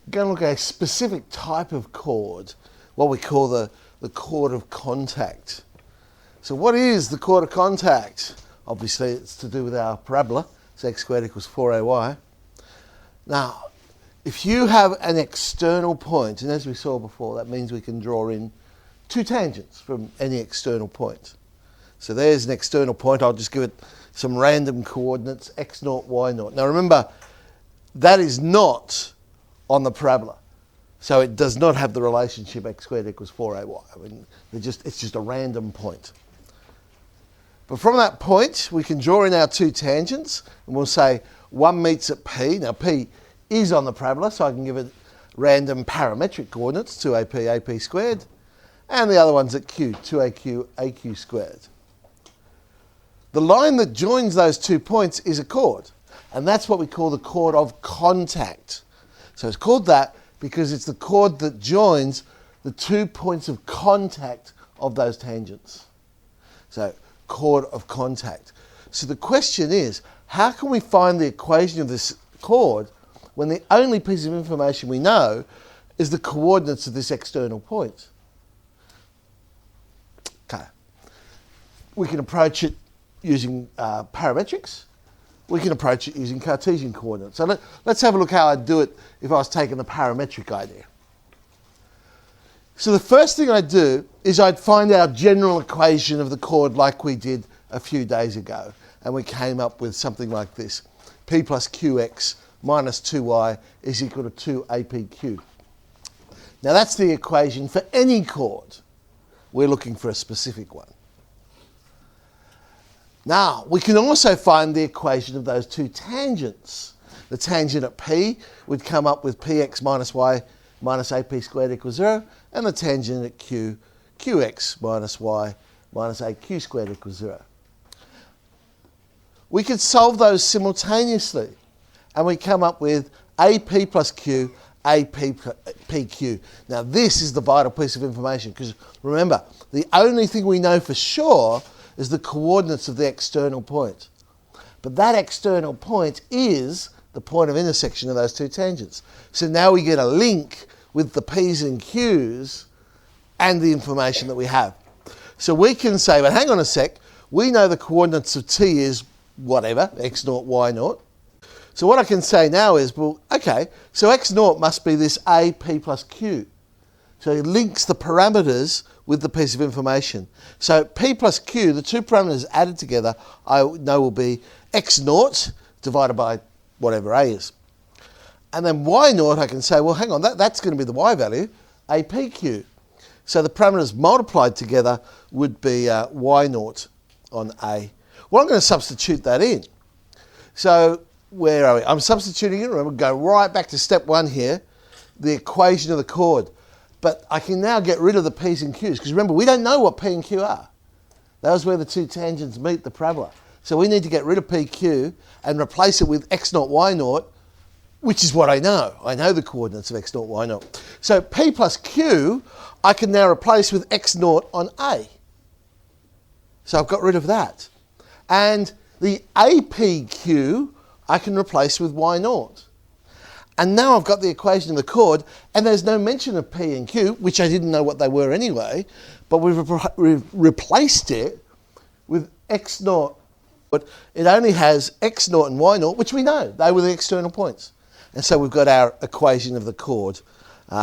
going to look at a specific type of chord, what we call the chord of contact. So what is the chord of contact? Obviously it's to do with our parabola, so x squared equals 4ay. Now, if you have an external point, and as we saw before, that means we can draw in two tangents from any external point. So there's an external point. I'll just give it some random coordinates, x0, y0. Now remember, that is not on the parabola. So it does not have the relationship x squared equals 4ay. I mean, it's just a random point. But from that point, we can draw in our two tangents, and we'll say one meets at P. Now P is on the parabola, so I can give it random parametric coordinates, 2ap, ap squared, and the other one's at Q, 2aq, aq squared. The line that joins those 2 points is a chord, and that's what we call the chord of contact. So it's called that because it's the chord that joins the 2 points of contact of those tangents. So, chord of contact. So the question is, how can we find the equation of this chord when the only piece of information we know is the coordinates of this external point? Okay. We can approach it using parametrics. We can approach it using Cartesian coordinates. So let's have a look how I'd do it if I was taking the parametric idea. So the first thing I'd do is I'd find our general equation of the chord like we did a few days ago. And we came up with something like this. P plus qx minus 2y is equal to 2apq. Now that's the equation for any chord. We're looking for a specific one. Now, we can also find the equation of those two tangents. The tangent at P would come up with px minus y minus ap squared equals 0, and the tangent at Q, qx minus y minus aq squared equals 0. We could solve those simultaneously, and we come up with ap plus q, ap pq. Now, this is the vital piece of information, because remember, the only thing we know for sure is the coordinates of the external point. But that external point is the point of intersection of those two tangents. So now we get a link with the P's and Q's and the information that we have. So we can say, but hang on a sec, we know the coordinates of T is whatever, x0, y0. So what I can say now is, well, okay, so x0 must be this A, P plus Q. So it links the parameters with the piece of information. So P plus Q, the two parameters added together, I know will be x0 divided by whatever A is. And then y0, I can say, well, hang on, that's going to be the y value, APQ. So the parameters multiplied together would be y0 on A. Well, I'm going to substitute that in. So where are we? I'm substituting it. Remember, go right back to step 1 here, the equation of the chord. But I can now get rid of the P's and Q's, because remember, we don't know what P and Q are. Those where the two tangents meet the parabola. So we need to get rid of PQ and replace it with x0, y0, which is what I know. I know the coordinates of x0, y0. So P plus Q, I can now replace with x0 on A. So I've got rid of that. And the APQ, I can replace with y0. And now I've got the equation of the chord, and there's no mention of P and Q, which I didn't know what they were anyway, but we've replaced it with x0. But it only has x0 and y0, which we know. They were the external points. And so we've got our equation of the chord. We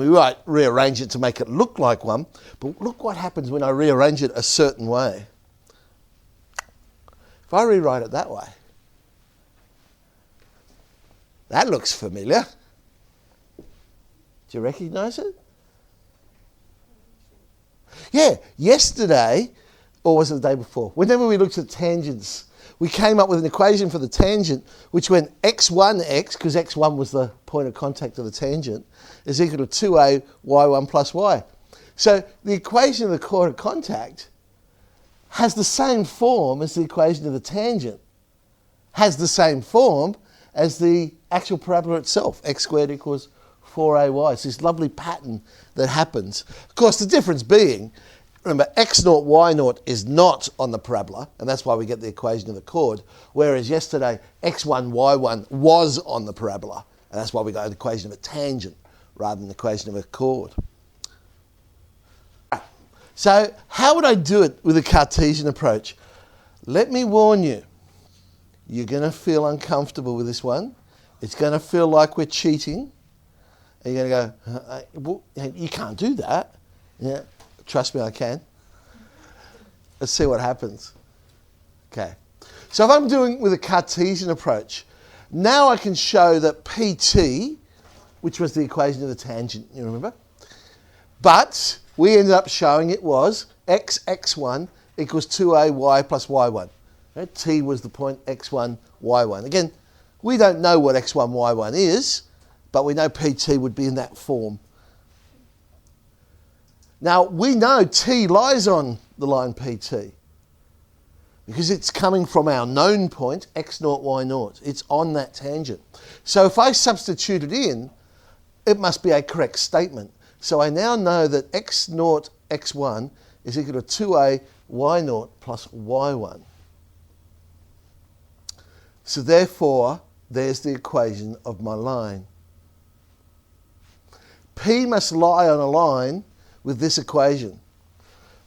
might rearrange it to make it look like one, but look what happens when I rearrange it a certain way. If I rewrite it that way, that looks familiar. Do you recognise it? Yeah, yesterday, or was it the day before? Whenever we looked at tangents, we came up with an equation for the tangent which went x1x, because x1 was the point of contact of the tangent, is equal to 2a y1 plus y. So the equation of the chord of contact has the same form as the equation of the tangent, has the same form as the actual parabola itself, x squared equals 4ay. It's this lovely pattern that happens. Of course, the difference being, remember, x0, y0 is not on the parabola, and that's why we get the equation of the chord, whereas yesterday, x1, y1 was on the parabola, And that's why we got an equation of a tangent rather than an equation of a chord. So how would I do it with a Cartesian approach? Let me warn you, you're going to feel uncomfortable with this one. It's going to feel like we're cheating. And you're going to go, you can't do that. Yeah, trust me, I can. Let's see what happens. Okay. So if I'm doing with a Cartesian approach, now I can show that PT, which was the equation of the tangent, you remember? But we ended up showing it was x1 equals 2ay plus y1. Right? T was the point x1, y1. Again, we don't know what x1, y1 is, but we know PT would be in that form. Now, we know T lies on the line PT because it's coming from our known point, x0, y0. It's on that tangent. So if I substitute it in, it must be a correct statement. So I now know that x0, x1 is equal to 2a y0 plus y1. So therefore, there's the equation of my line. P must lie on a line with this equation.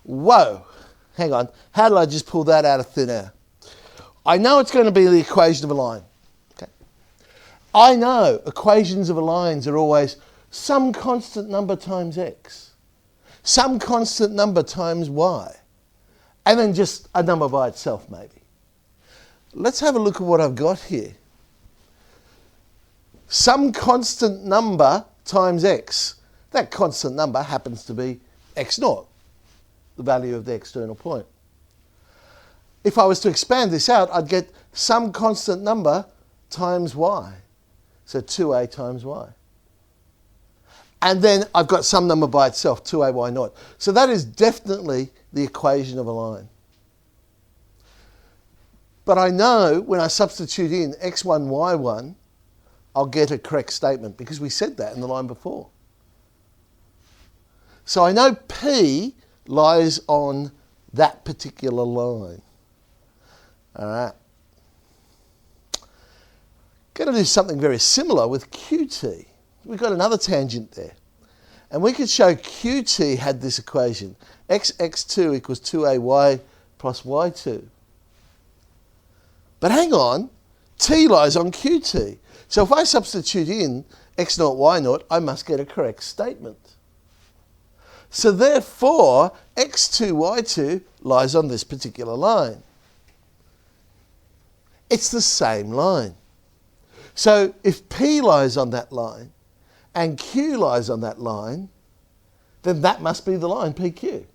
Whoa, hang on. How did I just pull that out of thin air? I know it's going to be the equation of a line. Okay. I know equations of a lines are always some constant number times x, some constant number times y, and then just a number by itself maybe. Let's have a look at what I've got here. Some constant number times x. That constant number happens to be x0, the value of the external point. If I was to expand this out, I'd get some constant number times y. So 2a times y. And then I've got some number by itself, 2a y0. So that is definitely the equation of a line. But I know when I substitute in x1, y1, I'll get a correct statement because we said that in the line before. So I know P lies on that particular line. All right. Going to do something very similar with QT. We've got another tangent there. And we could show QT had this equation. X2 equals 2ay plus y2. But hang on, T lies on QT. So if I substitute in x0, y0, I must get a correct statement. So therefore, x2, y2 lies on this particular line. It's the same line. So if P lies on that line and Q lies on that line, then that must be the line PQ.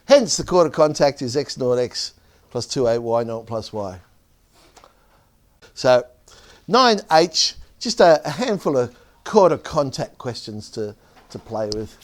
Hence, the chord of contact is x0, x plus 2a, y0 plus y. So 9H, just a handful of chord of contact questions to play with.